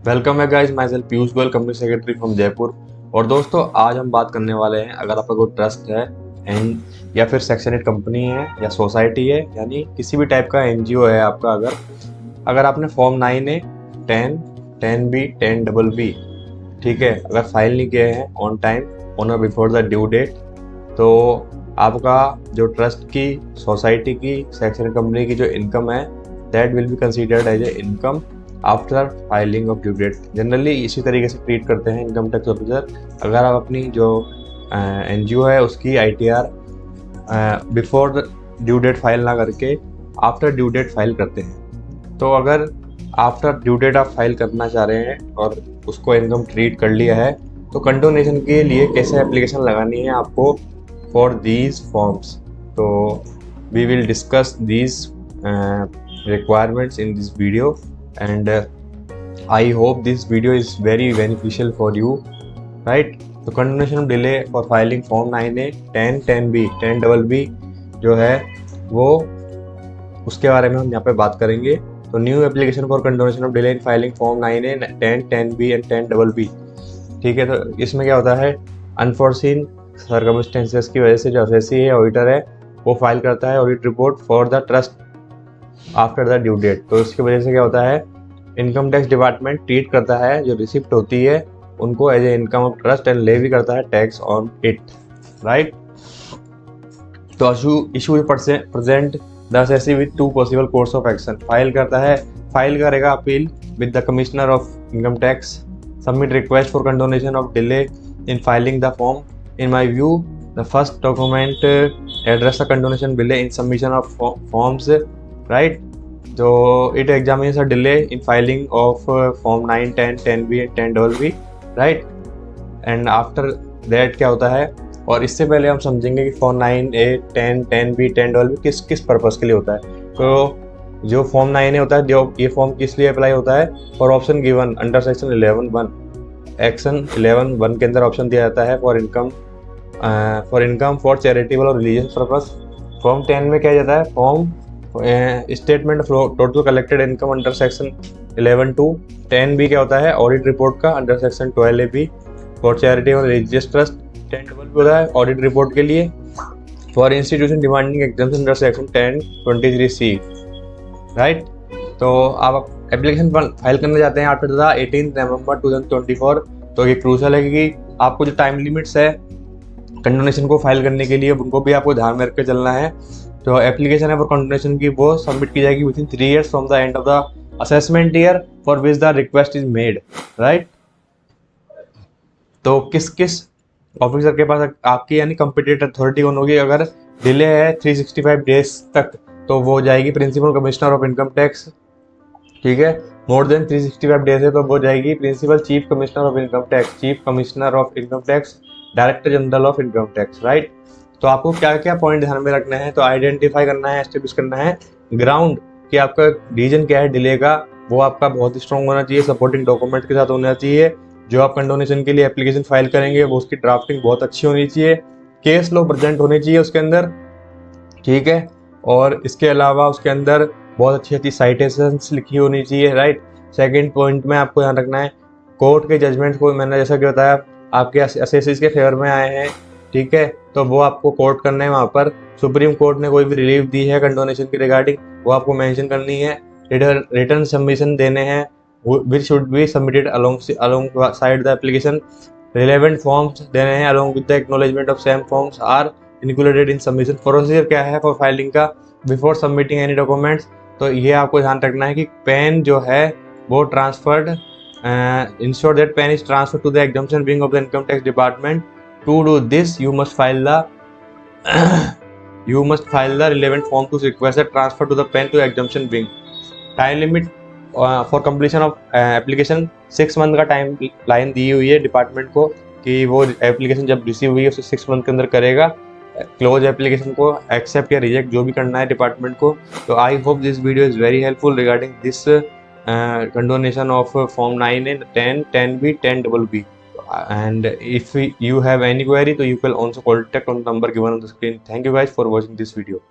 Welcome है guys, my self Piyush Goyal, company secretary from Jaipur. और दोस्तों, आज हम बात करने वाले हैं, अगर आपका कोई ट्रस्ट है एंड या फिर सेक्शन 8 कंपनी है या सोसाइटी है, यानी किसी भी टाइप का एनजीओ है आपका, अगर आपने फॉर्म 9A, 10, 10B, 10BB, ठीक है, अगर फाइल नहीं किए हैं ऑन टाइम, ऑन और बिफोर द ड्यू डेट, तो आपका जो ट्रस्ट की, सोसाइटी की, सेक्शन कंपनी की जो इनकम है, that will be considered as a income after filing of due date. Generally इसी तरीके से ट्रीट करते हैं इनकम टैक्स ऑफिसर। अगर आप अपनी जो एनजीओ है उसकी ITR before due date file ना करके आफ्टर ड्यू डेट फाइल करते हैं, तो अगर आफ्टर ड्यू डेट आप फाइल करना चाह रहे हैं और उसको इनकम ट्रीट कर लिया है, तो कंडोनेशन के लिए कैसे एप्लीकेशन लगानी है आपको फॉर दीज फॉर्म्स। तो we will discuss these requirements in this video, and I hope this video is very beneficial for you, right? तो condonation delay for filing form 9A, 10, 10B, 10BB जो है वो, उसके बारे में हम यहाँ पे बात करेंगे। तो new application for condonation of delay in filing form 9A, 10, 10B and 10BB, ठीक है। तो इसमें क्या होता है, अनफोर्सीन सर्कमस्टेंसेस की वजह से जो असेसी है, ऑडिटर है, वो फाइल करता है audit report for the trust after the due date. तो इसकी वजह से क्या होता है, इनकम टैक्स डिपार्टमेंट ट्रीट करता है जो रिसिप्ट होती है उनको as a income of trust and levy करता है टैक्स ऑन इट, राइट। तो issue present the assessee with 2 possible course of action. File करेगा appeal with the commissioner of income tax, submit request for condonation of delay in filing the form. In my view, the first document address the condonation delay in submission of forms, right? So it examines a delay in filing of form 9, 10, 10B and 10BB, right? And after that क्या होता है, और इससे पहले हम समझेंगे कि form 9A, 10, 10B, 10BB किस पर्पज़ के लिए होता है। तो जो फॉर्म 9A होता है, जो ये फॉर्म किस लिए अप्लाई होता है, for option given under section 11(1). Action 11(1) के अंदर ऑप्शन दिया जाता है फॉर इनकम फॉर चैरिटेबल और रिलीजियस पर्पज। फॉर्म 10 में क्या जाता है, form statement of total collected income under section 11(2). 10B क्या होता है, ऑडिट रिपोर्ट का under section 12AB for charity और रिलीजियस ट्रस्ट। 10BB होता है ऑडिट रिपोर्ट के लिए for institution demanding exemption under section 1023C, right. तो आप एप्लीकेशन फाइल करने जाते हैं आफ्टर द 18 नवंबर 2024। तो ये क्रूशल है कि आपको जो टाइम लिमिट्स है कंडोनेशन को फाइल करने के लिए, उनको भी आपको ध्यान में रख के चलना है। तो एप्लीकेशन है फॉर कंडोनेशन की, वो सबमिट की जाएगी with in 3 years from the end of the assessment year for which the request is made, right. तो किस ऑफिसर के पास आपकी यानी कॉम्पिटेंट अथॉरिटी कौन होगी, अगर डिले है 365 डेज तक, तो वो जाएगी principal commissioner of income tax, ठीक है। मोर देन 365 डेज है तो वो जाएगी principal chief commissioner of income tax, chief commissioner of income tax, director general of income tax, right. तो आपको क्या क्या पॉइंट ध्यान में रखना है, तो आइडेंटिफाई करना है, एस्टेब्लिश करना है ग्राउंड कि आपका रीजन क्या है डिले का, वो आपका बहुत स्ट्रॉन्ग होना चाहिए, सपोर्टिंग डॉक्यूमेंट के साथ होना चाहिए। जो आप कंडोनेशन के लिए एप्लीकेशन फाइल करेंगे वो उसकी ड्राफ्टिंग बहुत अच्छी होनी चाहिए, केस लॉ प्रेजेंट होने चाहिए उसके अंदर, ठीक है। और इसके अलावा उसके अंदर बहुत अच्छी अच्छी साइटेशंस लिखी होनी चाहिए, राइट। सेकेंड पॉइंट में आपको ध्यान रखना है कोर्ट के जजमेंट को, मैंने जैसा कि बताया आपके असेसिस के फेवर में आए हैं, ठीक है, तो वो आपको कोर्ट करना है। वहाँ पर सुप्रीम कोर्ट ने कोई भी रिलीफ दी है कंडोनेशन की रिगार्डिंग, वो आपको मेंशन करनी है। रिटर्न सबमिशन देने हैं, which should be submitted alongside the application. Relevant forms देने हैं along with the acknowledgement of same forms are included in submission. Procedure क्या है फॉर फाइलिंग का बिफोर सबमिटिंग एनी डॉक्यूमेंट्स, तो ये आपको ध्यान रखना है कि पेन जो है वो transferred, ensure that PAN is transferred to the exemption wing of the income tax department. To do this, you must file the relevant form to request a transfer to the pen to exemption wing. Time limit for completion of application 6 month का time line दी हुई है department को कि वो application जब receive हुई है उसे 6 मंथ के अंदर करेगा क्लोज एप्लीकेशन को, एक्सेप्ट या रिजेक्ट जो भी करना है डिपार्टमेंट को। तो I hope this video is very helpful regarding this condonation of form 9A, 10, 10B, 10BB. And if you have any query, so you can also contact on the number given on the screen. Thank you guys for watching this video.